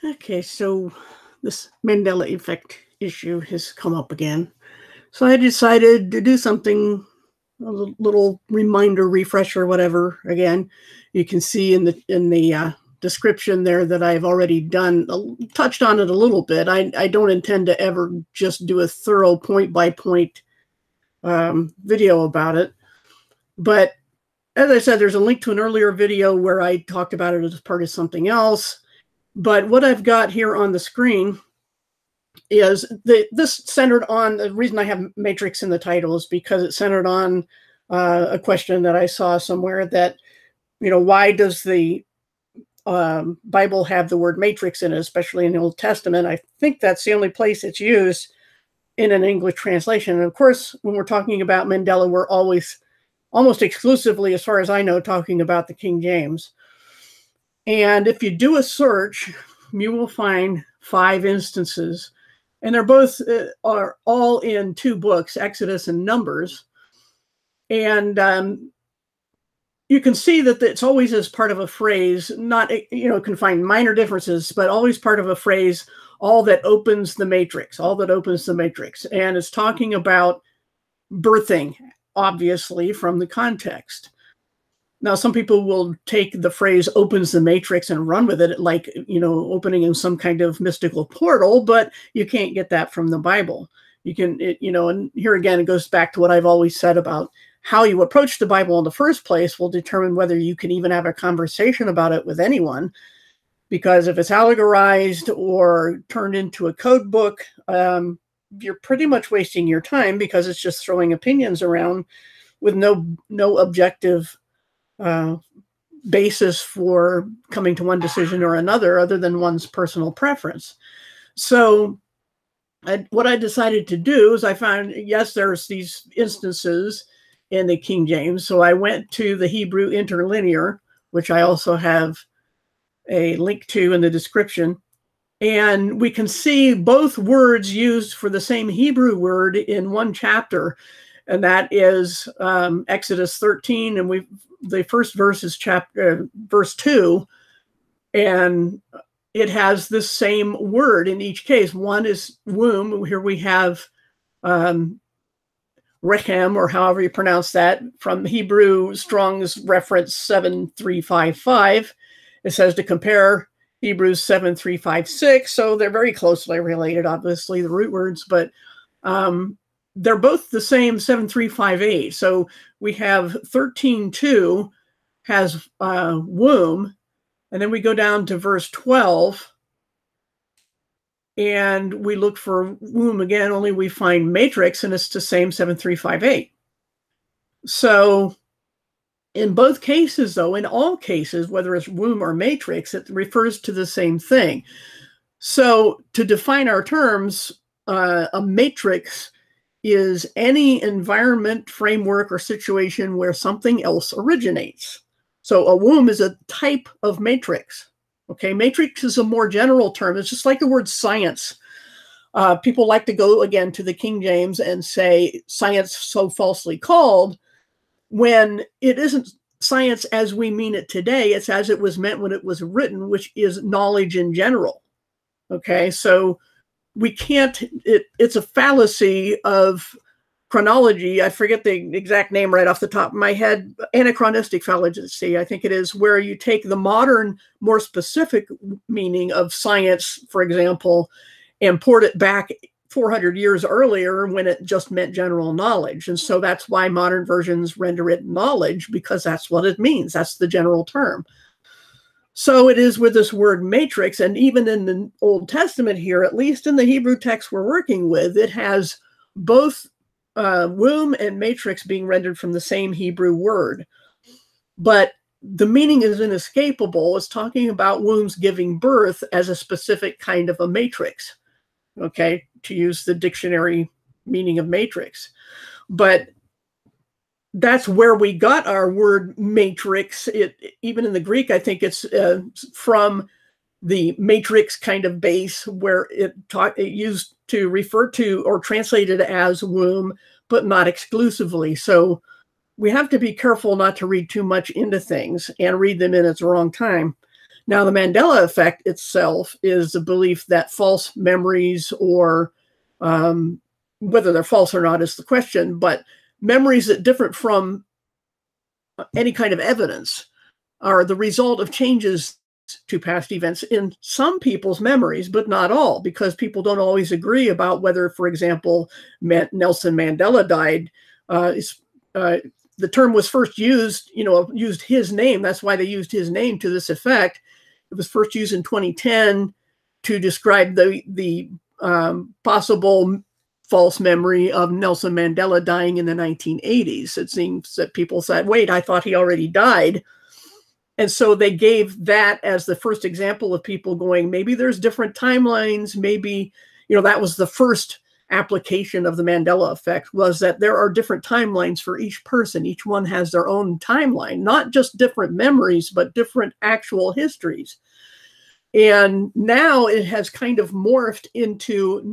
Okay, so this Mandela effect issue has come up again. So I decided to do something, a little reminder, refresher, whatever. Again, you can see in the description there that I've already done touched on it a little bit. I don't intend to ever just do a thorough point by point video about it, but as I said, there's a link to an earlier video where I talked about it as part of something else. But what I've got here on the screen is this centered on the reason I have matrix in the title is because it's centered on a question that I saw somewhere that, why does the Bible have the word matrix in it, especially in the Old Testament? I think that's the only place it's used in an English translation. And of course, when we're talking about Mandela, we're always almost exclusively, as far as I know, talking about the King James. And if you do a search, you will find 5 instances, and they're both are all in 2 books, Exodus and Numbers. And you can see that it's always as part of a phrase, not, can find minor differences, but always part of a phrase, all that opens the matrix, all that opens the matrix. And it's talking about birthing, obviously, from the context. Now, some people will take the phrase opens the matrix and run with it like, opening in some kind of mystical portal, but you can't get that from the Bible. You can, and here again, it goes back to what I've always said about how you approach the Bible in the first place will determine whether you can even have a conversation about it with anyone. Because if it's allegorized or turned into a code book, you're pretty much wasting your time because it's just throwing opinions around with no objective basis for coming to one decision or another other than one's personal preference. So what I decided to do is I found, yes, there's these instances in the King James. So I went to the Hebrew interlinear, which I also have a link to in the description. And we can see both words used for the same Hebrew word in one chapter. And that is Exodus 13. And the first verse is verse 2. And it has this same word in each case. One is womb. Here we have rechem, or however you pronounce that, from Hebrew Strong's reference 7355. It says to compare Hebrews 7356. So they're very closely related, obviously, the root words, but they're both the same 7358. So we have 13:2 has womb, and then we go down to verse 12, and we look for womb again, only we find matrix, and it's the same 7358. So in both cases, though, in all cases, whether it's womb or matrix, it refers to the same thing. So to define our terms, a matrix is any environment, framework, or situation where something else originates. So a womb is a type of matrix. Okay, matrix is a more general term. It's just like the word science. People like to go again to the King James and say science so falsely called, when it isn't science as we mean it today. It's as it was meant when it was written, which is knowledge in general. Okay, so we can't, it's a fallacy of chronology. I forget the exact name right off the top of my head. Anachronistic fallacy, I think it is, where you take the modern, more specific meaning of science, for example, and port it back 400 years earlier when it just meant general knowledge. And so that's why modern versions render it knowledge, because that's what it means. That's the general term. So it is with this word matrix, and even in the Old Testament here, at least in the Hebrew text we're working with, it has both womb and matrix being rendered from the same Hebrew word. But the meaning is inescapable. It's talking about wombs giving birth as a specific kind of a matrix, okay, to use the dictionary meaning of matrix. But that's where we got our word matrix. Even in the Greek, I think it's from the matrix kind of base, where it used to refer to or translated as womb, but not exclusively. So we have to be careful not to read too much into things and read them in its wrong time. Now, the Mandela effect itself is the belief that false memories, or whether they're false or not is the question, but memories that differ from any kind of evidence are the result of changes to past events in some people's memories, but not all, because people don't always agree about whether, for example, Nelson Mandela died. The term was first used, used his name. That's why they used his name to this effect. It was first used in 2010 to describe the possible false memory of Nelson Mandela dying in the 1980s. It seems that people said, wait, I thought he already died. And so they gave that as the first example of people going, maybe there's different timelines. Maybe, that was the first application of the Mandela effect, was that there are different timelines for each person. Each one has their own timeline, not just different memories, but different actual histories. And now it has kind of morphed into,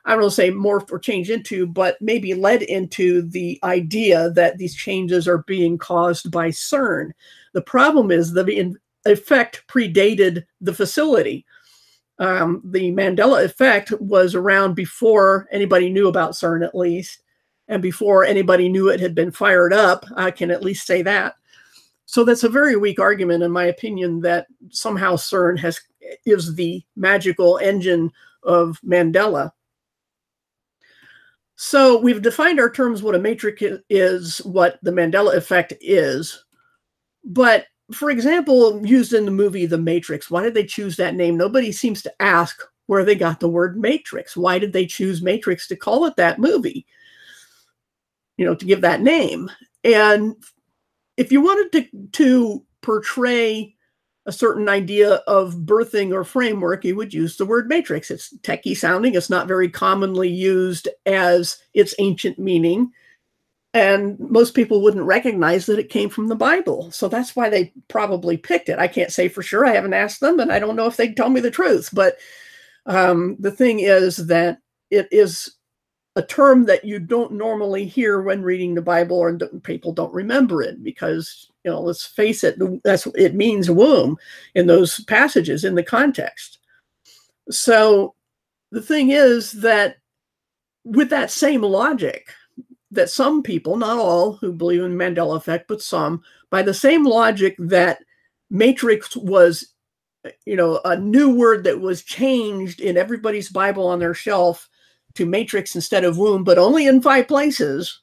I don't say morphed or changed into, but maybe led into the idea that these changes are being caused by CERN. The problem is the effect predated the facility. The Mandela effect was around before anybody knew about CERN, at least, and before anybody knew it had been fired up. I can at least say that. So that's a very weak argument, in my opinion, that somehow CERN is the magical engine of Mandela. So we've defined our terms, what a matrix is, what the Mandela effect is. But for example, used in the movie The Matrix, why did they choose that name? Nobody seems to ask where they got the word matrix. Why did they choose matrix to call it that movie? To give that name. And if you wanted to portray a certain idea of birthing or framework, you would use the word matrix. It's techie sounding. It's not very commonly used as its ancient meaning. And most people wouldn't recognize that it came from the Bible. So that's why they probably picked it. I can't say for sure. I haven't asked them, and I don't know if they'd tell me the truth. But the thing is that it is a term that you don't normally hear when reading the Bible, or people don't remember it because, let's face it, it means womb in those passages in the context. So the thing is that with that same logic, that some people, not all who believe in Mandela effect, but some, by the same logic that matrix was, a new word that was changed in everybody's Bible on their shelf to matrix instead of womb, but only in 5 places.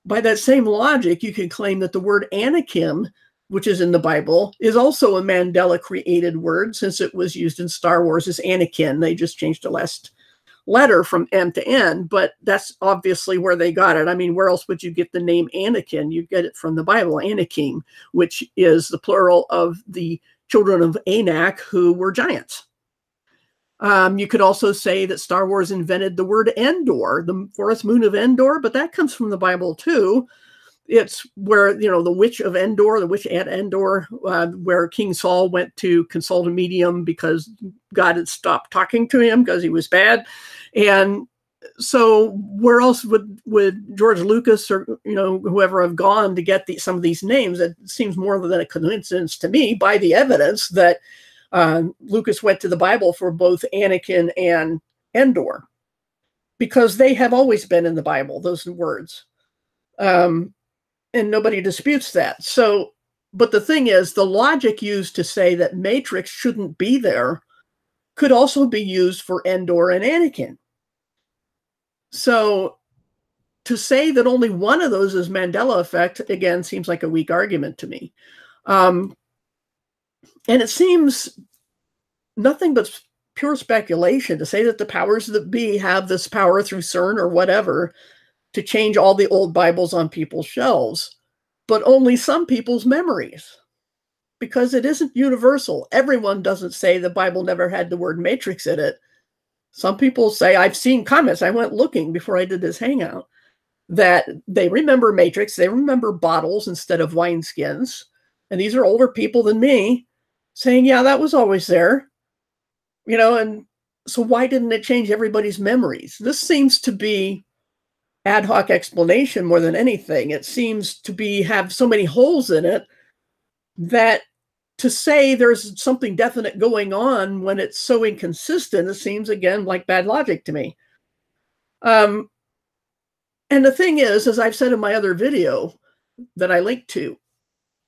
By that same logic, you can claim that the word Anakin, which is in the Bible, is also a Mandela created word, since it was used in Star Wars as Anakin. They just changed the last letter from M to N, but that's obviously where they got it. I mean, where else would you get the name Anakin? You get it from the Bible, Anakim, which is the plural of the children of Anak, who were giants. You could also say that Star Wars invented the word Endor, the forest moon of Endor, but that comes from the Bible too. It's where, the witch of Endor, the witch at Endor, where King Saul went to consult a medium because God had stopped talking to him because he was bad. And so where else would George Lucas or, whoever have gone to get some of these names? It seems more than a coincidence to me by the evidence that Lucas went to the Bible for both Anakin and Endor, because they have always been in the Bible, those words. And nobody disputes that. So, but the thing is, the logic used to say that matrix shouldn't be there could also be used for Endor and Anakin. So to say that only one of those is Mandela effect, again, seems like a weak argument to me. And it seems nothing but pure speculation to say that the powers that be have this power through CERN or whatever to change all the old Bibles on people's shelves, but only some people's memories, because it isn't universal. Everyone doesn't say the Bible never had the word matrix in it. Some people say, I've seen comments, I went looking before I did this hangout, that they remember matrix, they remember bottles instead of wineskins. And these are older people than me saying, yeah, that was always there. And so why didn't it change everybody's memories? This seems to be ad hoc explanation more than anything. It seems to have so many holes in it that to say there's something definite going on when it's so inconsistent, it seems, again, like bad logic to me. Um, and the thing is, as I've said in my other video that I linked to,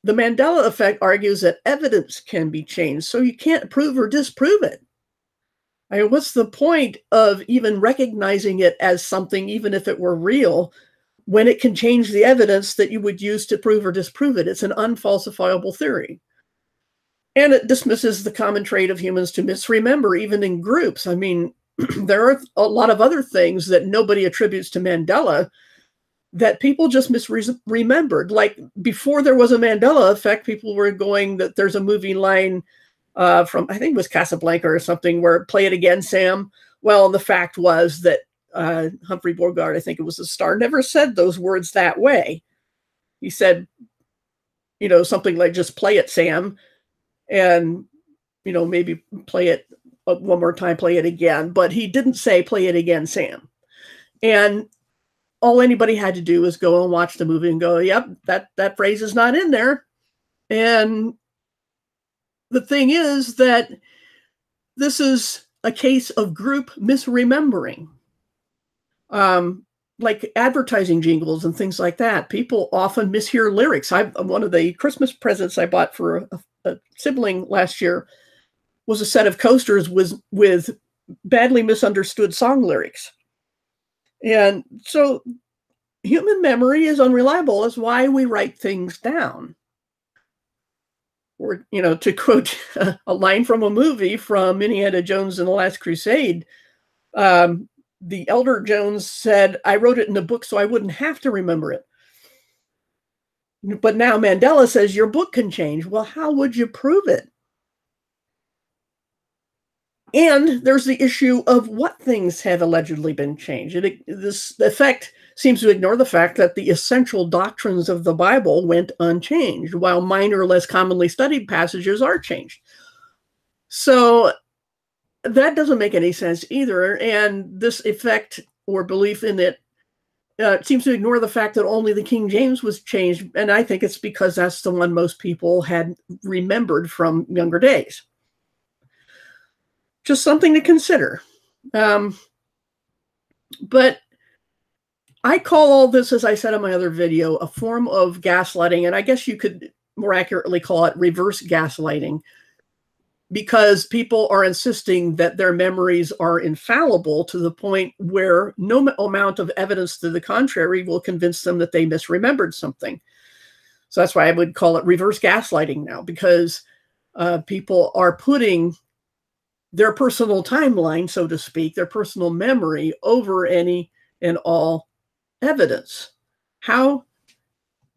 the Mandela effect argues that evidence can be changed, so you can't prove or disprove it. I mean, what's the point of even recognizing it as something, even if it were real, when it can change the evidence that you would use to prove or disprove it? It's an unfalsifiable theory. And it dismisses the common trait of humans to misremember, even in groups. I mean, there are a lot of other things that nobody attributes to Mandela that people just misremembered. Like before there was a Mandela effect, people were going that there's a movie line from, I think it was Casablanca or something, where play it again, Sam. Well, the fact was that Humphrey Bogart, I think it was the star, never said those words that way. He said, something like, just play it, Sam. And, maybe play it one more time, play it again. But he didn't say, play it again, Sam. And all anybody had to do was go and watch the movie and go, yep, that phrase is not in there. And the thing is that this is a case of group misremembering. Like advertising jingles and things like that. People often mishear lyrics. One of the Christmas presents I bought for a sibling last year was a set of coasters with badly misunderstood song lyrics. And so human memory is unreliable. That's why we write things down. Or, to quote a line from a movie from Indiana Jones and the Last Crusade, the elder Jones said, I wrote it in a book so I wouldn't have to remember it. But now Mandela says your book can change. Well, how would you prove it? And there's the issue of what things have allegedly been changed. This effect seems to ignore the fact that the essential doctrines of the Bible went unchanged, while minor, less commonly studied passages are changed. So that doesn't make any sense either. And this effect or belief in it seems to ignore the fact that only the King James was changed. And I think it's because that's the one most people had remembered from younger days. Just something to consider. But I call all this, as I said in my other video, a form of gaslighting. And I guess you could more accurately call it reverse gaslighting, because people are insisting that their memories are infallible to the point where no amount of evidence to the contrary will convince them that they misremembered something. So that's why I would call it reverse gaslighting now, because people are putting their personal timeline, so to speak, their personal memory over any and all evidence. How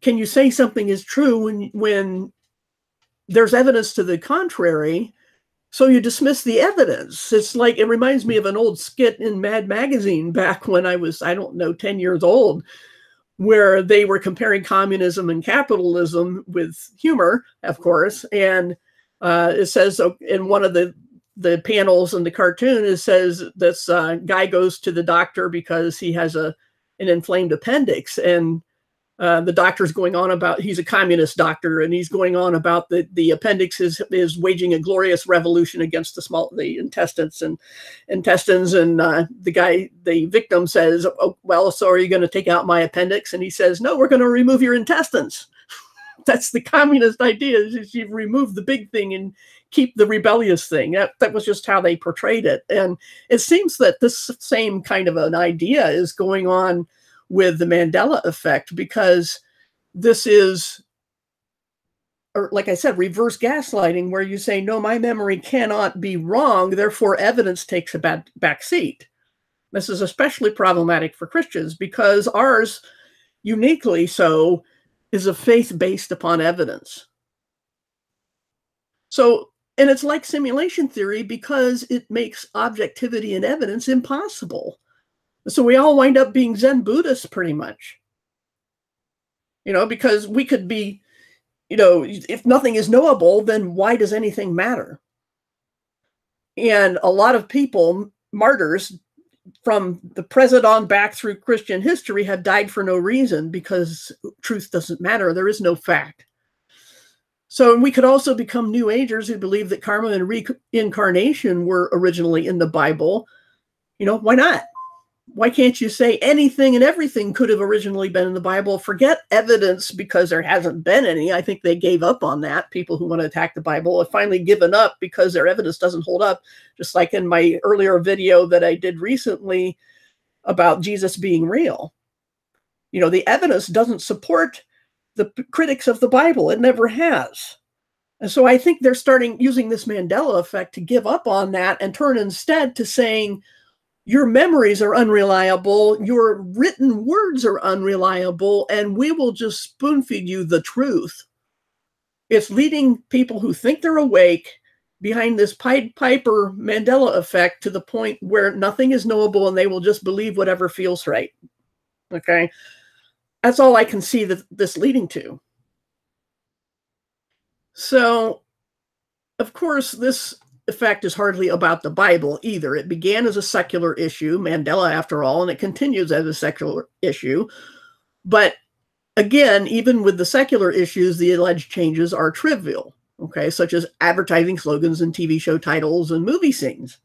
can you say something is true when there's evidence to the contrary? So you dismiss the evidence. It's like, it reminds me of an old skit in Mad Magazine back when I was, 10 years old, where they were comparing communism and capitalism with humor, of course. And it says in one of the panels in the cartoon, it says this guy goes to the doctor because he has an inflamed appendix. And the doctor's going on about, he's a communist doctor, and he's going on about the appendix is waging a glorious revolution against the intestines. And the victim says, oh, well, so are you going to take out my appendix? And he says, no, we're going to remove your intestines. That's the communist idea, is you remove the big thing and keep the rebellious thing. That was just how they portrayed it. And it seems that this same kind of an idea is going on with the Mandela effect, because this is, or like I said, reverse gaslighting, where you say, no, my memory cannot be wrong, therefore evidence takes a back seat. This is especially problematic for Christians, because ours, uniquely so, is a faith based upon evidence. So, and it's like simulation theory, because it makes objectivity and evidence impossible. So we all wind up being Zen Buddhists pretty much, because we could be, if nothing is knowable, then why does anything matter? And a lot of people, martyrs from the present on back through Christian history, have died for no reason, because truth doesn't matter. There is no fact. So we could also become New Agers who believe that karma and reincarnation were originally in the Bible. Why not? Why can't you say anything and everything could have originally been in the Bible? Forget evidence, because there hasn't been any. I think they gave up on that. People who want to attack the Bible have finally given up because their evidence doesn't hold up. Just like in my earlier video that I did recently about Jesus being real. The evidence doesn't support the critics of the Bible. It never has. And so I think they're starting using this Mandela effect to give up on that and turn instead to saying, your memories are unreliable, your written words are unreliable, and we will just spoon feed you the truth. It's leading people who think they're awake behind this Pied Piper Mandela effect to the point where nothing is knowable and they will just believe whatever feels right. Okay? That's all I can see this leading to. So, of course, this effect is hardly about the Bible either. It began as a secular issue, Mandela after all, and it continues as a secular issue. But again, even with the secular issues, the alleged changes are trivial, okay, such as advertising slogans and TV show titles and movie scenes.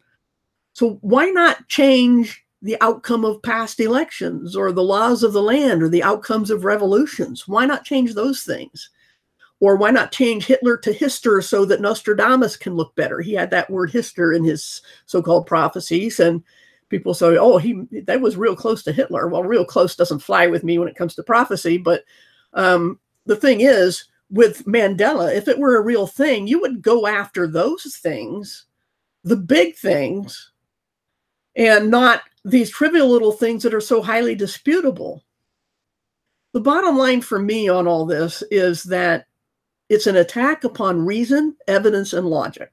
So why not change the outcome of past elections or the laws of the land or the outcomes of revolutions? Why not change those things? Or why not change Hitler to Hister so that Nostradamus can look better? He had that word Hister in his so-called prophecies, and people say, oh, that was real close to Hitler. Well, real close doesn't fly with me when it comes to prophecy, but the thing is, with Mandela, if it were a real thing, you would go after those things, the big things, and not these trivial little things that are so highly disputable. The bottom line for me on all this is that it's an attack upon reason, evidence, and logic.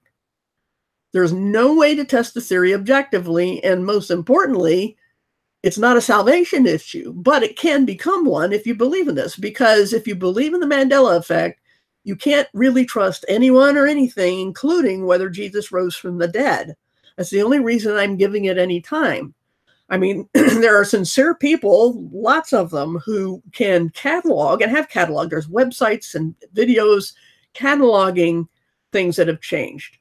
There's no way to test the theory objectively, and most importantly, it's not a salvation issue, but it can become one if you believe in this, because if you believe in the Mandela effect, you can't really trust anyone or anything, including whether Jesus rose from the dead. That's the only reason I'm giving it any time. I mean, there are sincere people, lots of them, who can catalog and have cataloged. There's websites and videos cataloging things that have changed.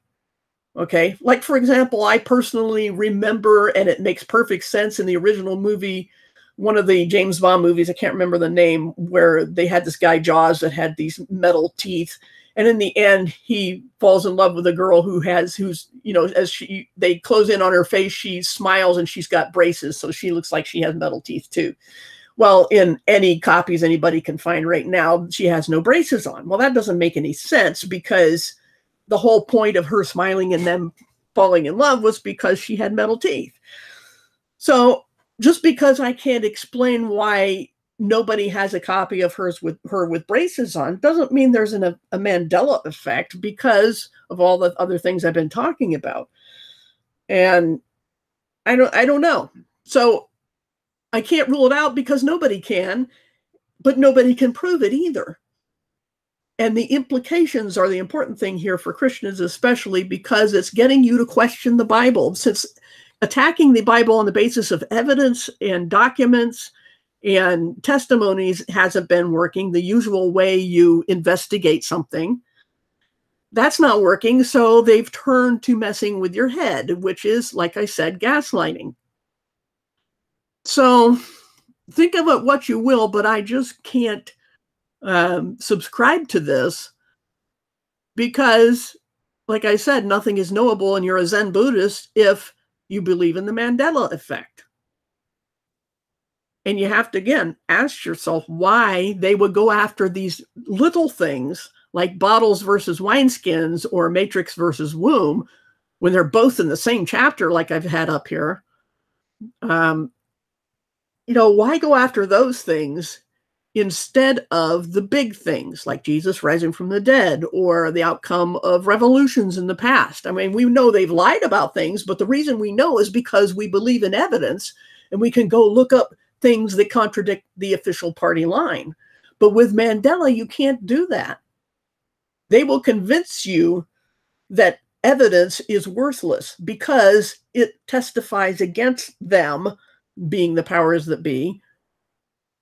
Okay, like, for example, I personally remember, and it makes perfect sense in the original movie, one of the James Bond movies, I can't remember the name, where they had this guy Jaws that had these metal teeth. And in the end, he falls in love with a girl who's, as they close in on her face, she smiles and she's got braces. So she looks like she has metal teeth too. Well, in any copies anybody can find right now, she has no braces on. Well, that doesn't make any sense, because the whole point of her smiling and them falling in love was because she had metal teeth. So just because I can't explain why nobody has a copy of her with braces on doesn't mean there's a Mandela effect, because of all the other things I've been talking about. And I don't know. So I can't rule it out because nobody can, but nobody can prove it either. And the implications are the important thing here for Christians, especially because it's getting you to question the Bible. Since attacking the Bible on the basis of evidence and documents and testimonies hasn't been working, the usual way you investigate something, that's not working. So they've turned to messing with your head, which is, like I said, gaslighting. So think of it what you will, but I just can't subscribe to this, because, like I said, nothing is knowable, and you're a Zen Buddhist if you believe in the Mandela effect. And you have to, again, ask yourself why they would go after these little things like bottles versus wineskins or matrix versus womb when they're both in the same chapter, like I've had up here. Why go after those things instead of the big things like Jesus rising from the dead or the outcome of revolutions in the past? I mean, we know they've lied about things, but the reason we know is because we believe in evidence, and we can go look up things that contradict the official party line. But with Mandela, you can't do that. They will convince you that evidence is worthless because it testifies against them, being the powers that be,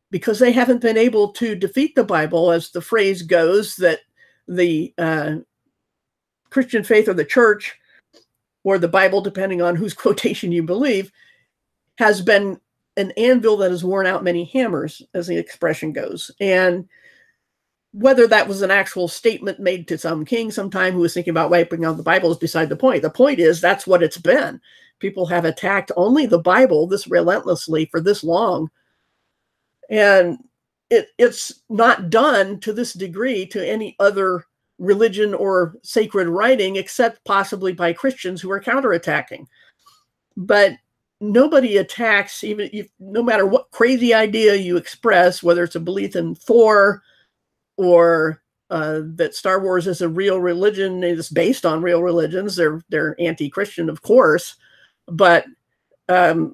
because they haven't been able to defeat the Bible, as the phrase goes, that the Christian faith or the church or the Bible, depending on whose quotation you believe, has been an anvil that has worn out many hammers, as the expression goes. And whether that was an actual statement made to some king sometime who was thinking about wiping out the Bible is beside the point. The point is that's what it's been. People have attacked only the Bible this relentlessly for this long. And it's not done to this degree to any other religion or sacred writing, except possibly by Christians who are counterattacking. But nobody attacks, even if, no matter what crazy idea you express, whether it's a belief in Thor or that Star Wars is a real religion, is based on real religions. They're anti-Christian, of course, but the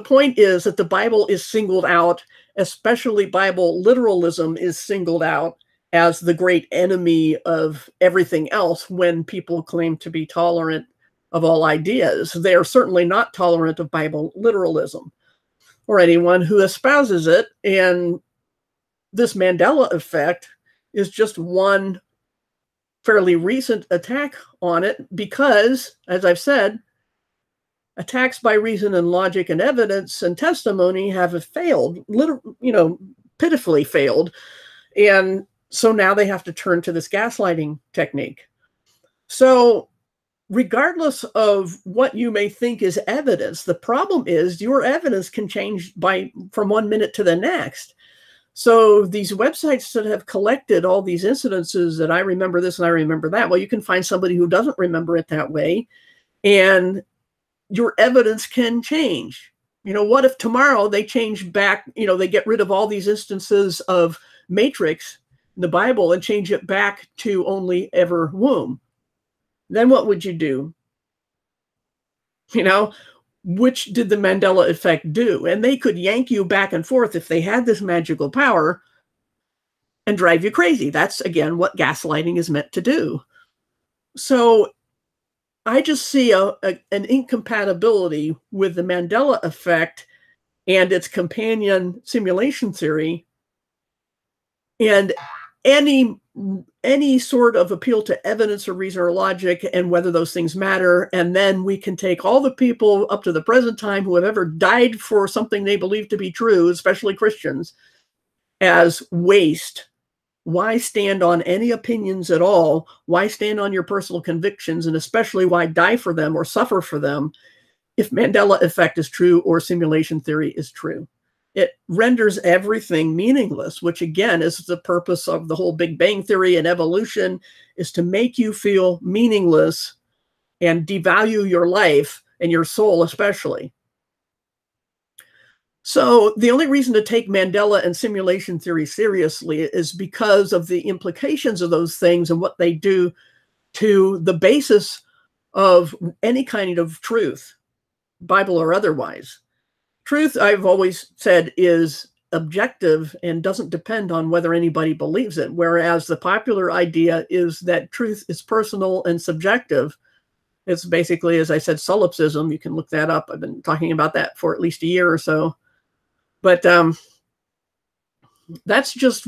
point is that the Bible is singled out, especially Bible literalism is singled out as the great enemy of everything else when people claim to be tolerant of all ideas. They are certainly not tolerant of Bible literalism or anyone who espouses it. And this Mandela effect is just one fairly recent attack on it because, as I've said, attacks by reason and logic and evidence and testimony have failed, pitifully failed. And so now they have to turn to this gaslighting technique. So regardless of what you may think is evidence, the problem is your evidence can change from 1 minute to the next. So these websites that have collected all these incidences that I remember this and I remember that, well, you can find somebody who doesn't remember it that way, and your evidence can change. What if tomorrow they change back, they get rid of all these instances of matrix in the Bible and change it back to only ever womb? Then what would you do? Which did the Mandela effect do? And they could yank you back and forth if they had this magical power and drive you crazy. That's, again, what gaslighting is meant to do. So I just see an incompatibility with the Mandela effect and its companion simulation theory, and any sort of appeal to evidence or reason or logic and whether those things matter. And then we can take all the people up to the present time who have ever died for something they believe to be true, especially Christians, as waste. Why stand on any opinions at all? Why stand on your personal convictions? And especially why die for them or suffer for them if Mandela effect is true or simulation theory is true? It renders everything meaningless, which again is the purpose of the whole Big Bang Theory and evolution, is to make you feel meaningless and devalue your life and your soul especially. So the only reason to take Mandela and simulation theory seriously is because of the implications of those things and what they do to the basis of any kind of truth, Bible or otherwise. Truth, I've always said, is objective and doesn't depend on whether anybody believes it, whereas the popular idea is that truth is personal and subjective. It's basically, as I said, solipsism. You can look that up. I've been talking about that for at least a year or so. But that's just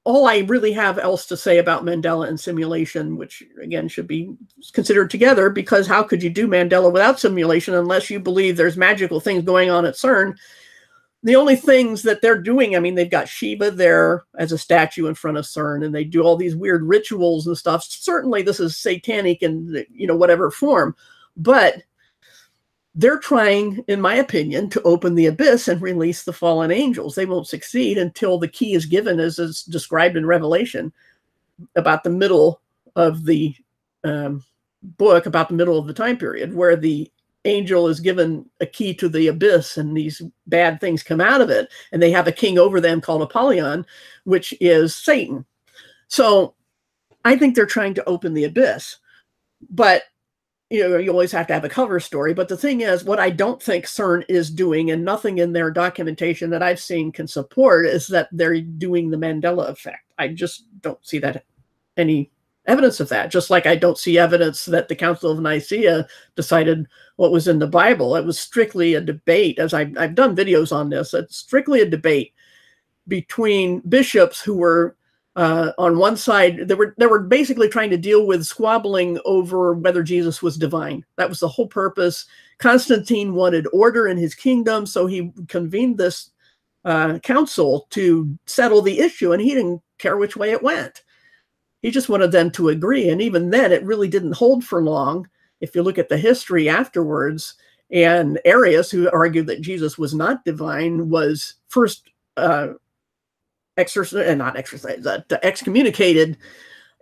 all I really have else to say about Mandela and simulation, which again should be considered together, because how could you do Mandela without simulation unless you believe there's magical things going on at CERN? The only things that they're doing, I mean, they've got Shiva there as a statue in front of CERN, and they do all these weird rituals and stuff. Certainly this is satanic in, whatever form, but they're trying, in my opinion, to open the abyss and release the fallen angels. They won't succeed until the key is given, as is described in Revelation, about the middle of the book, about the middle of the time period, where the angel is given a key to the abyss and these bad things come out of it. And they have a king over them called Apollyon, which is Satan. So I think they're trying to open the abyss. But you always have to have a cover story. But the thing is, what I don't think CERN is doing, and nothing in their documentation that I've seen can support, is that they're doing the Mandela effect. I just don't see that any evidence of that. Just like I don't see evidence that the Council of Nicaea decided what was in the Bible. It was strictly a debate, as I've done videos on this. It's strictly a debate between bishops who were On one side, they were basically trying to deal with squabbling over whether Jesus was divine. That was the whole purpose. Constantine wanted order in his kingdom, so he convened this council to settle the issue, and he didn't care which way it went. He just wanted them to agree, and even then, it really didn't hold for long. If you look at the history afterwards, and Arius, who argued that Jesus was not divine, was first excommunicated,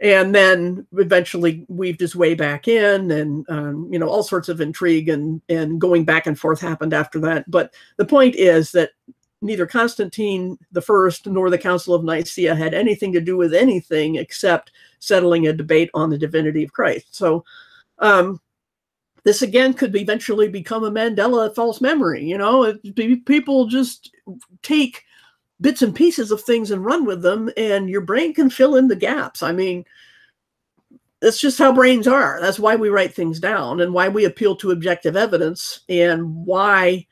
and then eventually weaved his way back in, and all sorts of intrigue and going back and forth happened after that. But the point is that neither Constantine the First nor the Council of Nicaea had anything to do with anything except settling a debate on the divinity of Christ. So this again could eventually become a Mandela false memory. People just take bits and pieces of things and run with them, and your brain can fill in the gaps. I mean, that's just how brains are. That's why we write things down, and why we appeal to objective evidence, and why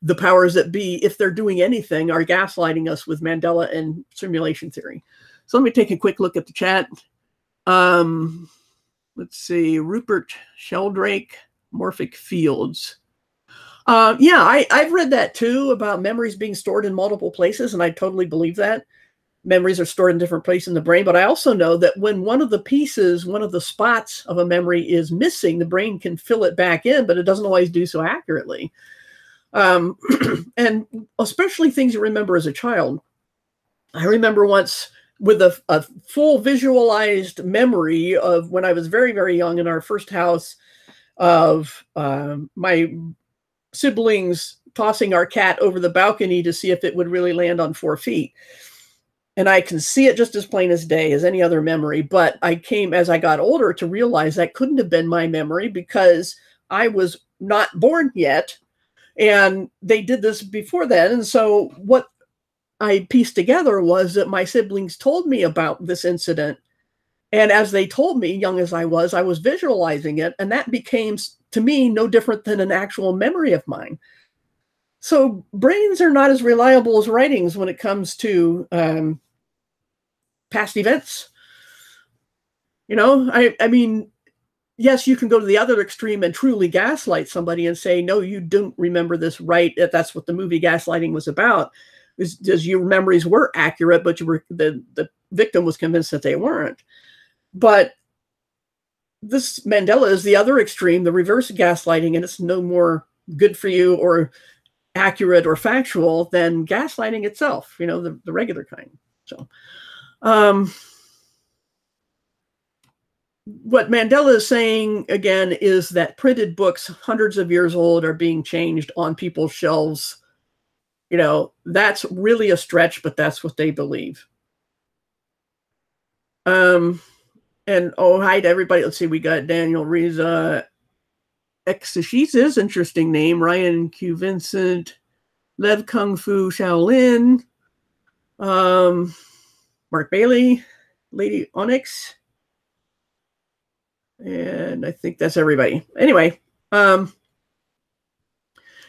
the powers that be, if they're doing anything, are gaslighting us with Mandela and simulation theory. So let me take a quick look at the chat. Let's see, Rupert Sheldrake, Morphic Fields. I've read that too, about memories being stored in multiple places, and I totally believe that. Memories are stored in different places in the brain, but I also know that when one of the pieces, one of the spots of a memory is missing, the brain can fill it back in, but it doesn't always do so accurately. And especially things you remember as a child. I remember once with a full visualized memory of when I was very, very young in our first house, of my siblings tossing our cat over the balcony to see if it would really land on 4 feet. And I can see it just as plain as day as any other memory. But I came, as I got older, to realize that couldn't have been my memory because I was not born yet. And they did this before then. And so what I pieced together was that my siblings told me about this incident. And as they told me, young as I was visualizing it. And that became, to me, no different than an actual memory of mine. So brains are not as reliable as writings when it comes to past events. I mean, yes, you can go to the other extreme and truly gaslight somebody and say, no, you don't remember this right. That's what the movie Gaslighting was about. Is your memories were accurate, but the victim was convinced that they weren't. But this Mandela is the other extreme, the reverse gaslighting, and it's no more good for you or accurate or factual than gaslighting itself, the regular kind. So what Mandela is saying, again, is that printed books hundreds of years old are being changed on people's shelves. That's really a stretch, but that's what they believe. And hi to everybody. Let's see, we got Daniel Riza, Exegesis, interesting name, Ryan Q. Vincent, Lev Kung Fu Shaolin, Mark Bailey, Lady Onyx, and I think that's everybody. Anyway,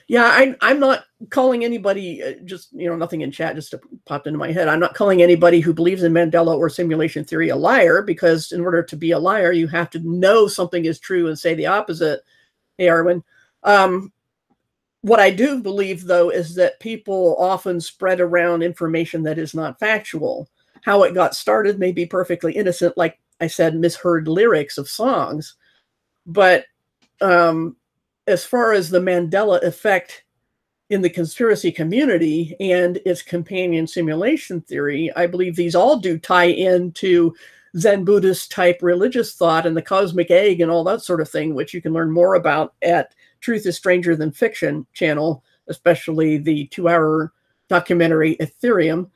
yeah, I'm not calling anybody, just, nothing in chat just popped into my head. I'm not calling anybody who believes in Mandela or simulation theory a liar, because in order to be a liar, you have to know something is true and say the opposite. Hey, Arwin. What I do believe, though, is that people often spread around information that is not factual. How it got started may be perfectly innocent, like I said, misheard lyrics of songs. But as far as the Mandela effect in the conspiracy community and its companion simulation theory, I believe these all do tie into Zen Buddhist type religious thought and the cosmic egg and all that sort of thing, which you can learn more about at Truth is Stranger Than Fiction channel, especially the 2-hour documentary Ethereum.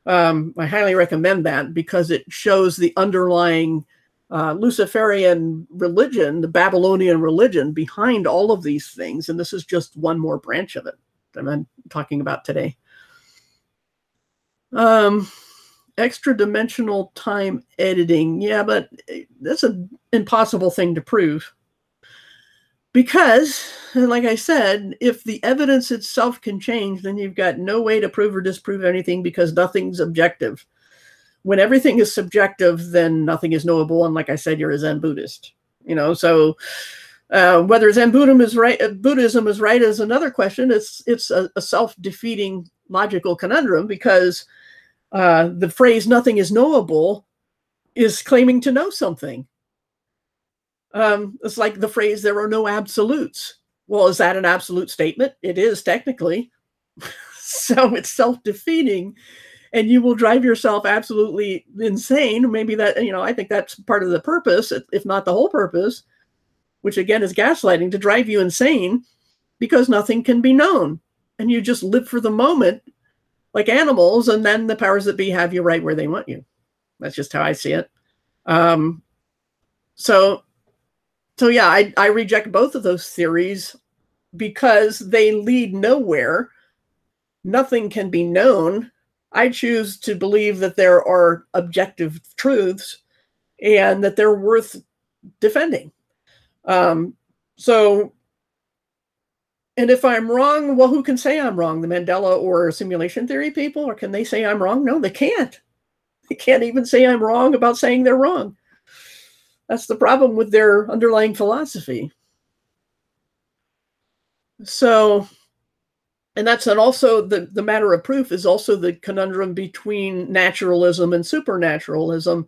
I highly recommend that because it shows the underlying Luciferian religion, the Babylonian religion behind all of these things. And this is just one more branch of it that I'm talking about today. Extra dimensional time editing. Yeah, but that's an impossible thing to prove. Because, like I said, if the evidence itself can change, then you've got no way to prove or disprove anything because nothing's objective. When everything is subjective, then nothing is knowable. And like I said, you're a Zen Buddhist. So whether Zen Buddhism is right is another question. It's a self-defeating logical conundrum, because the phrase "nothing is knowable" is claiming to know something. It's like the phrase "there are no absolutes." Well, is that an absolute statement? It is technically. So it's self-defeating, and you will drive yourself absolutely insane. Maybe that, I think that's part of the purpose, if not the whole purpose, which again is gaslighting, to drive you insane, because nothing can be known. And you just live for the moment like animals, and then the powers that be have you right where they want you. That's just how I see it. So yeah, I reject both of those theories because they lead nowhere. Nothing can be known. I choose to believe that there are objective truths and that they're worth defending. And if I'm wrong, well, who can say I'm wrong? The Mandela or simulation theory people? Or can they say I'm wrong? No, they can't. They can't even say I'm wrong about saying they're wrong. That's the problem with their underlying philosophy. So, and also the matter of proof is also the conundrum between naturalism and supernaturalism.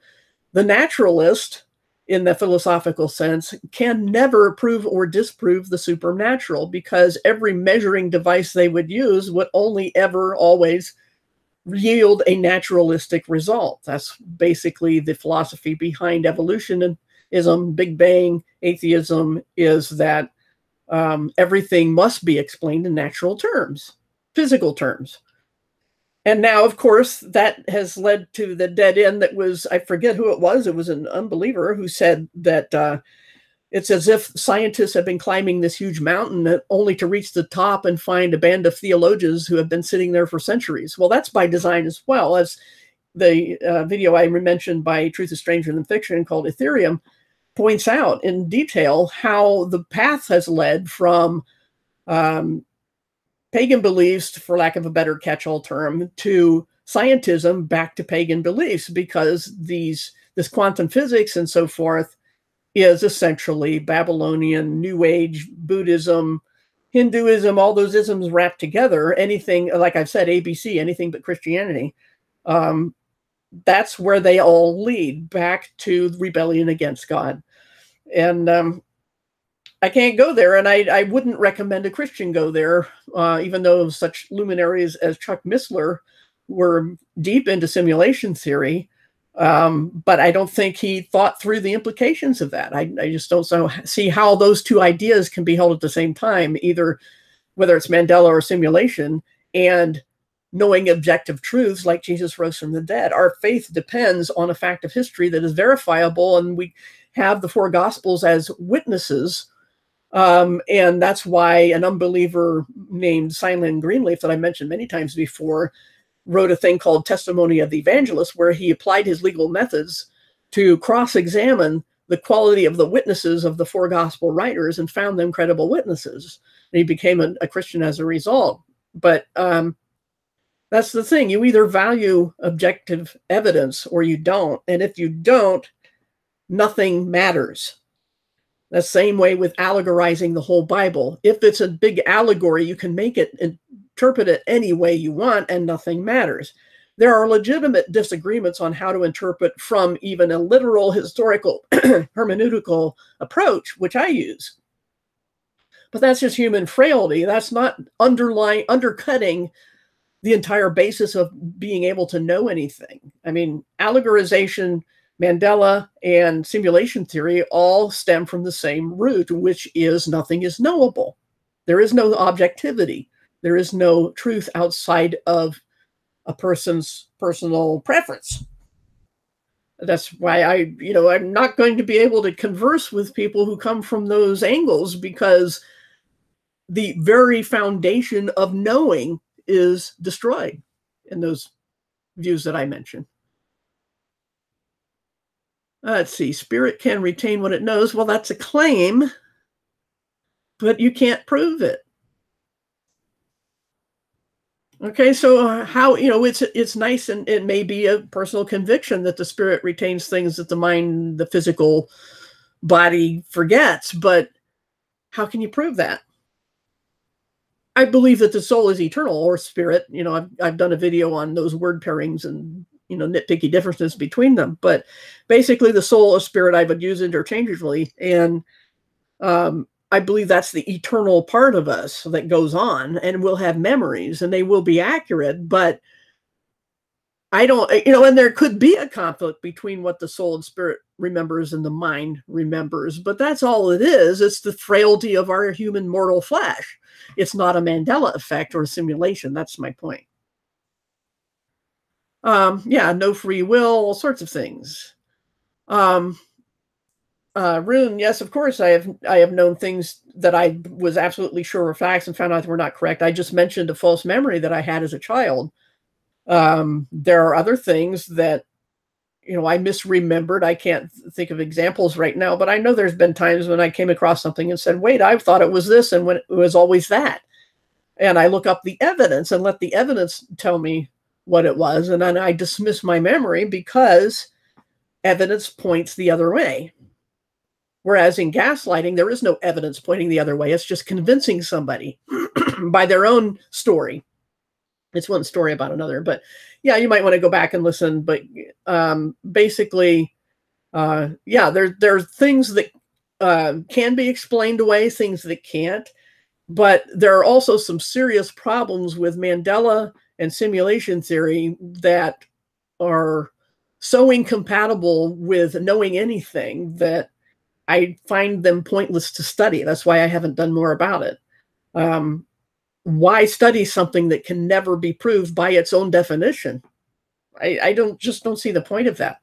The naturalist, in the philosophical sense, can never prove or disprove the supernatural, because every measuring device they would use would only ever always yield a naturalistic result. That's basically the philosophy behind evolutionism, Big Bang, atheism, is that everything must be explained in natural terms, physical terms. And now, of course, that has led to the dead end that was, I forget who it was an unbeliever who said that it's as if scientists have been climbing this huge mountain only to reach the top and find a band of theologians who have been sitting there for centuries. Well, that's by design as well. As the video I mentioned by Truth is Stranger Than Fiction called Ethereum points out in detail how the path has led from pagan beliefs, for lack of a better catch-all term, to scientism, back to pagan beliefs, because this quantum physics and so forth is essentially Babylonian, New Age, Buddhism, Hinduism, all those isms wrapped together. Anything, like I've said, ABC, anything but Christianity. That's where they all lead, back to rebellion against God. And I can't go there, and I wouldn't recommend a Christian go there, even though such luminaries as Chuck Missler were deep into simulation theory. But I don't think he thought through the implications of that. I just don't see how those two ideas can be held at the same time, either whether it's Mandela or simulation, and knowing objective truths like Jesus rose from the dead. Our faith depends on a fact of history that is verifiable, and we have the four Gospels as witnesses. And that's why an unbeliever named Simon Greenleaf, that I mentioned many times before, wrote a thing called Testimony of the Evangelist, where he applied his legal methods to cross-examine the quality of the witnesses of the four gospel writers and found them credible witnesses. And he became a Christian as a result. But that's the thing. You either value objective evidence or you don't. And if you don't, nothing matters. The same way with allegorizing the whole Bible. If it's a big allegory, you can make it, interpret it any way you want, and nothing matters. There are legitimate disagreements on how to interpret from even a literal historical hermeneutical approach, which I use. But that's just human frailty. That's not undercutting the entire basis of being able to know anything. I mean, allegorization, Mandela, and simulation theory all stem from the same root, which is nothing is knowable. There is no objectivity. There is no truth outside of a person's personal preference. That's why I'm not going to be able to converse with people who come from those angles, because the very foundation of knowing is destroyed in those views that I mentioned. Let's see. Spirit can retain what it knows. Well, that's a claim, but you can't prove it. Okay, so how, it's nice, and it may be a personal conviction that the spirit retains things that the mind, the physical body forgets, but how can you prove that? I believe that the soul is eternal, or spirit. I've done a video on those word pairings and nitpicky differences between them, but basically the soul or spirit I would use interchangeably, and I believe that's the eternal part of us that goes on and will have memories and they will be accurate, but I don't, and there could be a conflict between what the soul and spirit remembers and the mind remembers, but that's all it is. It's the frailty of our human mortal flesh. It's not a Mandela effect or a simulation. That's my point. Yeah, no free will, all sorts of things. Um, Rune, yes, of course, I have known things that I was absolutely sure were facts and found out they were not correct. I just mentioned a false memory that I had as a child. There are other things that I misremembered. I can't think of examples right now, but I know there's been times when I came across something and said, "Wait, I thought it was this," and when it was always that. And I look up the evidence and let the evidence tell me what it was, and then I dismiss my memory because evidence points the other way. Whereas in gaslighting, there is no evidence pointing the other way. It's just convincing somebody by their own story. It's one story about another, but yeah, you might want to go back and listen. But basically, yeah, there's things that can be explained away, things that can't. But there are also some serious problems with Mandela and simulation theory that are so incompatible with knowing anything that I find them pointless to study. That's why I haven't done more about it. Why study something that can never be proved by its own definition? I don't see the point of that.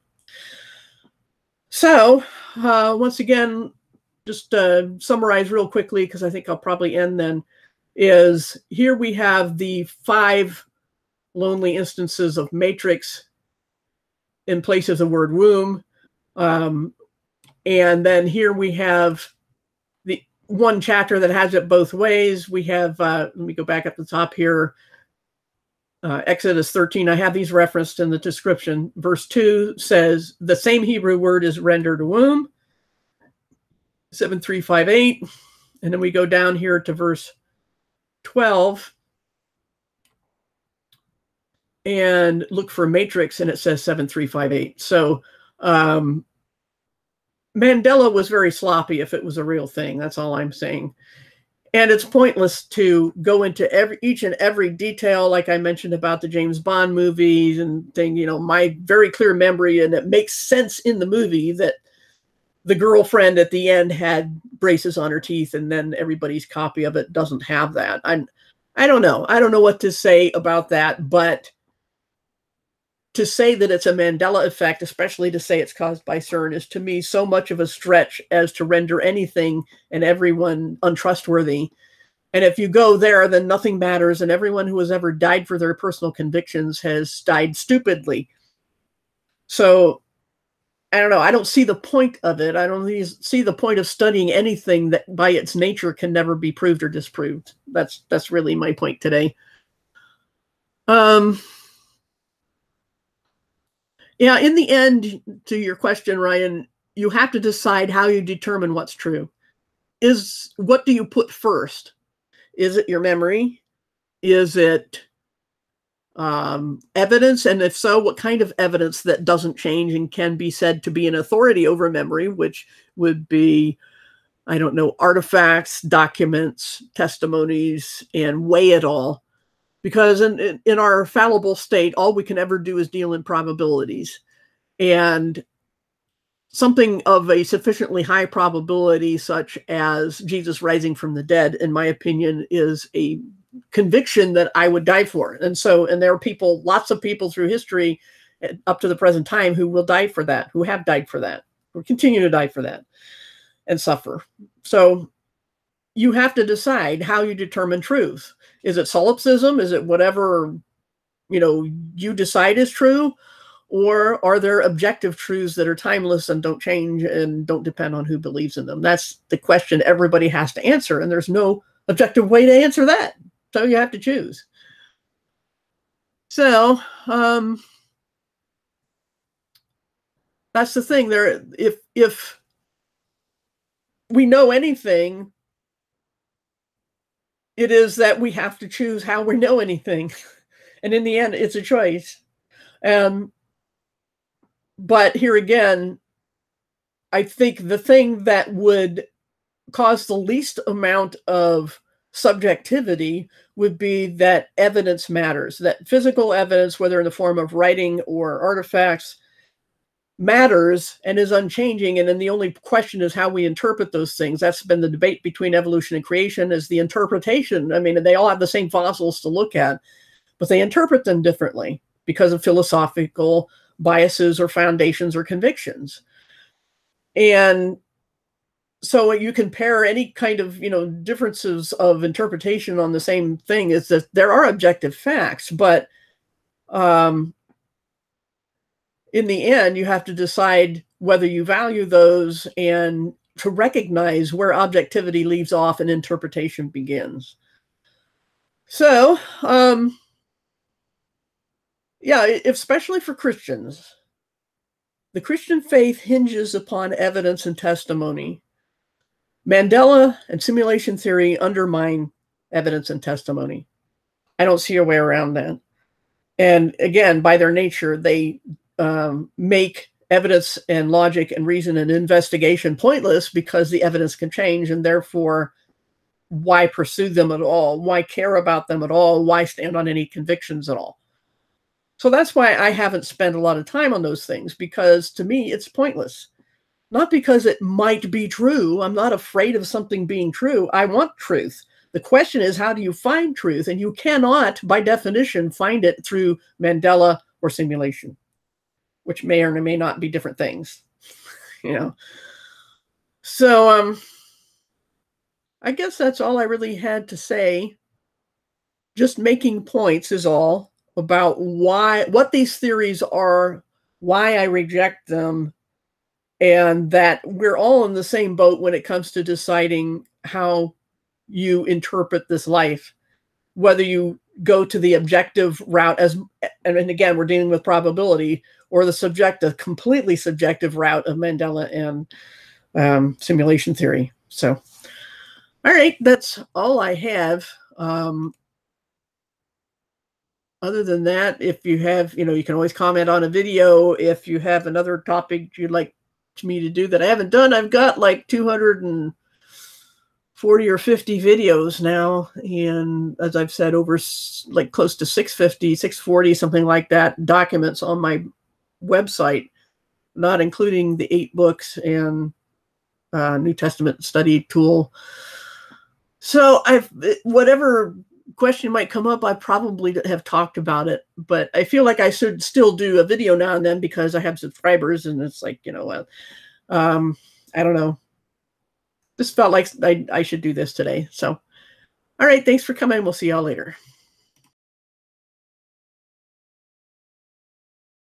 So, once again, just summarize real quickly, because I think I'll probably end then, is here we have the 5 lonely instances of matrix in place of the word womb. And then here we have the one chapter that has it both ways. We have, let me go back up the top here, Exodus 13. I have these referenced in the description. Verse 2 says, the same Hebrew word is rendered womb, 7358. And then we go down here to verse 12 and look for matrix, and it says 7358. So Mandela was very sloppy if it was a real thing. That's all I'm saying. And it's pointless to go into each and every detail, like I mentioned about the James Bond movies and thing. My very clear memory, and it makes sense in the movie, that the girlfriend at the end had braces on her teeth, and then everybody's copy of it doesn't have that. I don't know. I don't know what to say about that, but to say that it's a Mandela effect, especially to say it's caused by CERN, is to me so much of a stretch as to render anything and everyone untrustworthy. And if you go there, then nothing matters, and everyone who has ever died for their personal convictions has died stupidly. So I don't know. I don't see the point of it. I don't see the point of studying anything that by its nature can never be proved or disproved. That's really my point today. Yeah, in the end, to your question, Ryan, you have to decide how you determine what's true. What do you put first? Is it your memory? Is it evidence? And if so, what kind of evidence that doesn't change and can be said to be an authority over memory, which would be, I don't know, artifacts, documents, testimonies, and weigh it all. Because in our fallible state, all we can ever do is deal in probabilities. And something of a sufficiently high probability, such as Jesus rising from the dead, in my opinion, is a conviction that I would die for. And there are lots of people through history up to the present time who will die for that, who have died for that, or continue to die for that and suffer. So you have to decide how you determine truth. Is it solipsism? Is it whatever, you decide is true? Or are there objective truths that are timeless and don't change and don't depend on who believes in them? That's the question everybody has to answer. And there's no objective way to answer that. So you have to choose. So, that's the thing there. If we know anything, it is that we have to choose how we know anything. And in the end, it's a choice. Um, but here again, I think the thing that would cause the least amount of subjectivity would be that evidence matters, that physical evidence, whether in the form of writing or artifacts, matters and is unchanging. And then the only question is how we interpret those things. That's been the debate between evolution and creation, is the interpretation. I mean, they all have the same fossils to look at, but they interpret them differently because of philosophical biases or foundations or convictions. And so you compare any kind of, differences of interpretation on the same thing, is that there are objective facts, but in the end, you have to decide whether you value those and to recognize where objectivity leaves off and interpretation begins. So, yeah, especially for Christians, the Christian faith hinges upon evidence and testimony. Mandela and simulation theory undermine evidence and testimony. I don't see a way around that. And again, by their nature, they make evidence and logic and reason and investigation pointless because the evidence can change, and therefore, why pursue them at all? Why care about them at all? Why stand on any convictions at all? So that's why I haven't spent a lot of time on those things, because to me, it's pointless. Not because it might be true. I'm not afraid of something being true. I want truth. The question is, how do you find truth? And you cannot, by definition, find it through Mandela or simulation, which may or may not be different things. So I guess that's all I really had to say. Just making points is all about what these theories are, why I reject them, and that we're all in the same boat when it comes to deciding how you interpret this life, whether you go to the objective route, and again, we're dealing with probability, or the completely subjective route of Mandela and simulation theory. So, all right, that's all I have. Other than that, if you have, you can always comment on a video. If you have another topic you'd like me to do that I haven't done, I've got like 240 or 50 videos now, and as I've said, over like close to 650, 640, something like that, documents on my website, not including the 8 books and New Testament study tool. So whatever question might come up, I probably have talked about it, but I feel like I should still do a video now and then because I have subscribers, and it's like, I don't know. Just felt like I should do this today. So, all right, thanks for coming. We'll see y'all later.